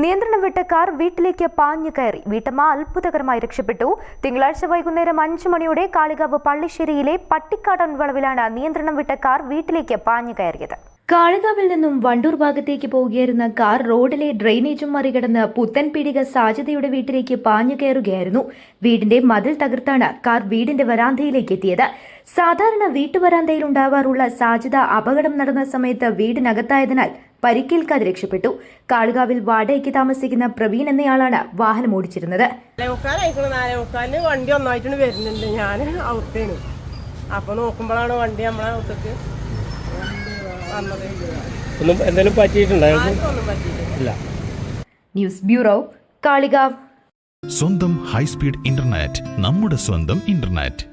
നിയന്ത്രണം വിട്ട കാർ വീട്ടിലേക്ക് പാഞ്ഞു കയറി. വീട്ടമ്മ അത്ഭുതകരമായി രക്ഷപ്പെട്ടു. തിങ്കളാഴ്ച വൈകുന്നേരം 5 മണിയോടെ കാളികാവ് പള്ളിശ്ശേരിയിലെ പട്ടിക്കാടൻ വളവിലാണ് നിയന്ത്രണം വിട്ട കാർ വീട്ടിലേക്ക് പാഞ്ഞു കയറിയത്. കാളികാവിൽ നിന്നും വണ്ടൂർ ഭാഗത്തേക്ക് പോവുകയായിരുന്ന കാർ റോഡിലെ ഡ്രെയിനേജും മറികടന്ന് പുത്തൻപീടിക സാജിദയുടെ വീട്ടിലേക്ക് പാഞ്ഞു കയറുകയായിരുന്നു. വീടിന്റെ മതിൽ തകർത്താണ് കാർ വീടിന്റെ വരാന്തയിലേക്ക് എത്തിയത്. സാധാരണ വീട്ടുവരാന്തയിൽ ഉണ്ടാവാറുള്ള സാജിദ അപകടം നടന്ന സമയത്ത് വീടിനകത്തായതിനാൽ പരിക്കേൽക്കാതെ രക്ഷപ്പെട്ടു. കാളികാവിൽ വാടകയ്ക്ക് താമസിക്കുന്ന പ്രവീൺ എന്നയാളാണ് വാഹനം ഓടിച്ചിരുന്നത്. വണ്ടി ഒന്നായിട്ടാണ് വരുന്നുണ്ട്. ഞാൻ ഔത്തേന് അപ്പൊ നോക്കുമ്പോഴാണ് വണ്ടി നമ്മളെ ഔത്തേക്ക് എന്തെങ്കിലും പറ്റിയിട്ടുണ്ടായിരുന്നു? News bureau, Kalikavu. സ്വന്തം ഹൈസ്പീഡ് ഇന്റർനെറ്റ്, നമ്മുടെ സ്വന്തം ഇന്റർനെറ്റ്.